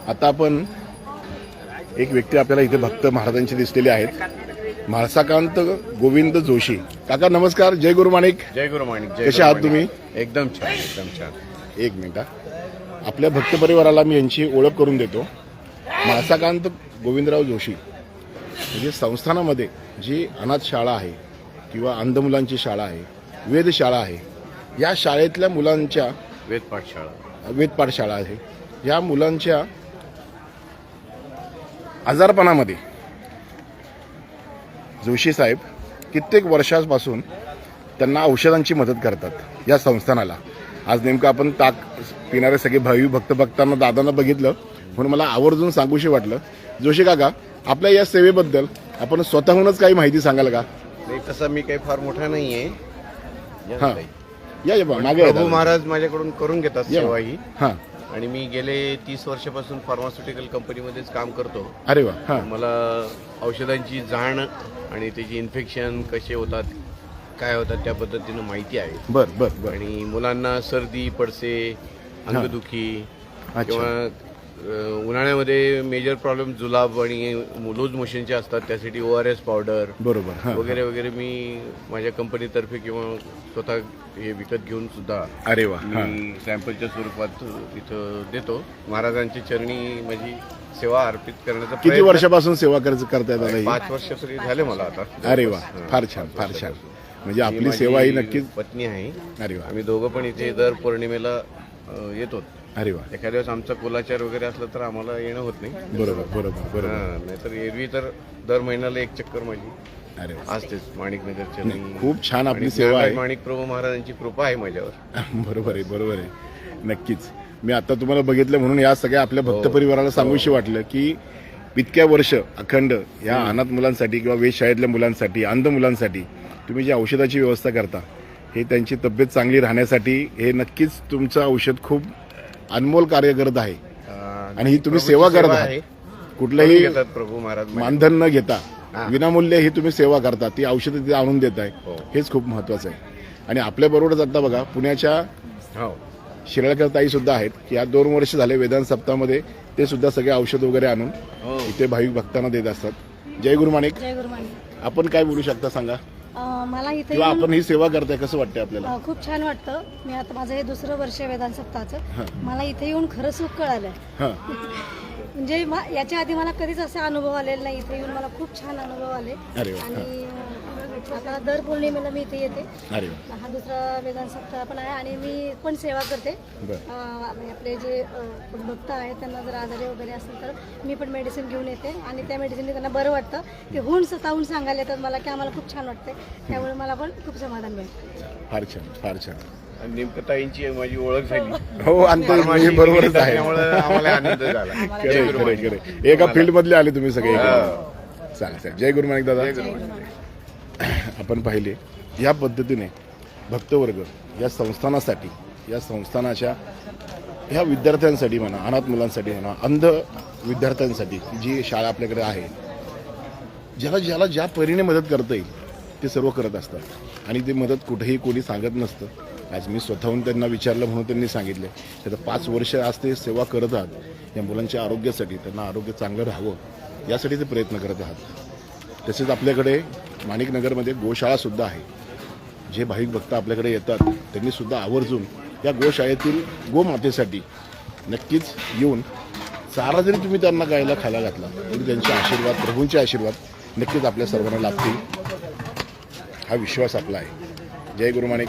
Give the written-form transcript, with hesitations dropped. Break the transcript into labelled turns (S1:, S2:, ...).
S1: आता आपण एक व्यक्ती आपल्याला इथे भक्त महाराजांची दिसलेली आहेत, म्हाळसाकांत गोविंद जोशी. काका नमस्कार, जय गुरु माणिक.
S2: जय गुरु माणिक.
S1: कसे आहात तुम्ही?
S2: एकदम छान, एकदम छान.
S1: एक मिनिट, आपल्या भक्त परिवाराला मी यांची ओळख करून देतो. म्हाळसाकांत गोविंदराव जोशी म्हणजे संस्थानामध्ये जी अनाथ शाळा आहे किंवा अंध मुलांची शाळा आहे, वेधशाळा आहे, या शाळेतल्या मुलांच्या वेदपाठशाळा आहे, या मुलांच्या आजारपणामध्ये जोशी साहेब कित्येक वर्षांपासून त्यांना औषधांची मदत करतात या संस्थानाला. आज नेमकं आपण ताक पिणारे सगळे भावी भक्तांना दादांना बघितलं म्हणून मला आवर्जून सांगूशी वाटलं. जोशी काका, आपल्या या सेवेबद्दल आपण स्वतःहूनच काही माहिती सांगाल का?
S2: नाही, तसं मी काही फार मोठा नाहीये.
S1: हां, या मागे
S2: प्रभू महाराज माझ्याकडून करून घेतात सेवा ही.
S1: हां,
S2: आणि मी गेले 30 वर्षापासून फार्मास्युटिकल कंपनीमध्येच काम करतो.
S1: अरे वा. हां,
S2: मला औषधांची जाण आणि त्याची इन्फेक्शन कसे होतात, काय होतात त्या पद्धतीनं माहिती आहे.
S1: बर बर बर.
S2: आणि मुलांना सर्दी, पडसे, अंगदुखी किंवा उन्हाळ्यामध्ये मेजर प्रॉब्लेम जुलाब आणि लूज मोशनचे असतात, त्यासाठी ORS पावडर
S1: बरोबर
S2: वगैरे वगैरे मी माझ्या कंपनीतर्फे किंवा स्वतः हे विकत घेऊन सुद्धा
S1: अरे वा.
S2: मी सॅम्पलच्या स्वरूपात इथं देतो. महाराजांच्या चरणी माझी सेवा अर्पित करण्याचा
S1: किती
S2: प्रयत्न.
S1: वर्षापासून सेवा करताय दादा ही?
S2: 5 वर्ष तरी झाले मला आता.
S1: अरे वा, फार छान फार छान. म्हणजे आपली सेवा ही नक्कीच.
S2: पत्नी आहे.
S1: अरे वा.
S2: आम्ही दोघं पण इथे दर पौर्णिमेला येतो.
S1: अरे वा.
S2: एखाद्या वेळेस आमचा कुलाचार वगैरे असलं तर आम्हाला येणं होत नाही.
S1: बरोबर बरोबर बरोबर.
S2: नाहीतर एरवी तर दर महिन्याला एक चक्कर माझी
S1: अरे वा.
S2: असतेच माणिकनगरच्या.
S1: खूप छान आपली सेवा आहे.
S2: माणिक प्रभू महाराजांची कृपा आहे माझ्यावर.
S1: बरोबर आहे बरोबर आहे, नक्कीच. मी आता तुम्हाला बघितलं म्हणून या सगळ्या आपल्या भक्त परिवाराला सांगूशी वाटलं की इतक्या वर्ष अखंड या अनाथ मुलांसाठी किंवा वेधशाळेतल्या मुलांसाठी, अंध मुलांसाठी तुम्ही जी औषधाची व्यवस्था करता, हे त्यांची तब्येत चांगली राहण्यासाठी हे नक्कीच तुमचं औषध खूप अनमोल कार्य करत आहे. आणि ही तुम्ही सेवा करत आहात, कुठलंही
S2: प्रभू महाराज
S1: मानधन न घेता विनामूल्य ही तुम्ही सेवा करता, ती औषधं तिथे आणून देत आहे, हेच खूप महत्वाचं आहे. आणि आपल्याबरोबरच आता बघा पुण्याच्या शिराळकर ताई सुद्धा आहेत की या 2 वर्ष झाले वेदांत सप्ताहामध्ये ते सुद्धा सगळे औषध वगैरे आणून इथे भाविक भक्तांना देत असतात. जय गुरु माणिक.
S3: जय गुरु माणिक.
S1: आपण काय बोलू शकता सांगा,
S3: मला इथे
S1: किंवा आपण ही सेवा करताय कसं वाटतंय आपल्याला?
S3: खूप छान वाटतं. मी आता माझं हे 2रं वर्ष आहे वेदांत सप्ताहाचं. मला इथे येऊन खरं सुख कळालंय. म्हणजे याच्या आधी मला कधीच असे अनुभव आलेले नाही. इथे येऊन मला खूप छान अनुभव आले. आणि आता दर पौर्णिमेला मी इथे येते. हा 2रा वेदांत सप्ताह पण आहे आणि मी पण सेवा करते. आपले जे भक्त आहेत त्यांना जर आजारी वगैरे असेल तर मी पण मेडिसिन घेऊन येते आणि त्या मेडिसिनने त्यांना बरं वाटतं. ते होऊन स्वतःहून सांगायला येतात मला की आम्हाला खूप छान वाटते. त्यामुळे मला पण खूप समाधान मिळतं.
S1: फार छान फार छान.
S2: नेमकं ताईंची माझी ओळख झाली.
S1: हो, आणि माझी बरोबरच आहे.
S2: त्यामुळे आम्हाला आनंद झाला.
S1: खरे एका फील्ड मधले आले तुम्ही सगळे. चालेल. जय गुरु माणिक दादा. आपण पाहिले या पद्धतीने भक्तवर्ग या संस्थानासाठी, या संस्थानाच्या ह्या विद्यार्थ्यांसाठी म्हणा, अनाथ मुलांसाठी म्हणा, अंध विद्यार्थ्यांसाठी जी शाळा आपल्याकडे आहे, ज्याला ज्या परीने मदत करता येईल ते सर्व करत असतात. आणि ती मदत कुठेही कोणी सांगत नसतं. आज मी स्वतःहून त्यांना विचारलं म्हणून त्यांनी सांगितलं. त्याचं 5 वर्ष आज ते सेवा करत आहात या मुलांच्या आरोग्यासाठी, त्यांना आरोग्य चांगलं राहावं यासाठी ते प्रयत्न करत आहात. तसेच आपल्याकडे माणिकनगरमध्ये गोशाळासुद्धा आहे. जे भाविक भक्त आपल्याकडे येतात त्यांनी सुद्धा आवर्जून या गोशाळेतील गोमातेसाठी नक्कीच येऊन चारा जरी तुम्ही त्यांना गायला खायला घातला तरी त्यांचे आशीर्वाद, प्रभूंचे आशीर्वाद नक्कीच आपल्या सर्वांना लाभतील, हा विश्वास आपला आहे. जय गुरु माणिक.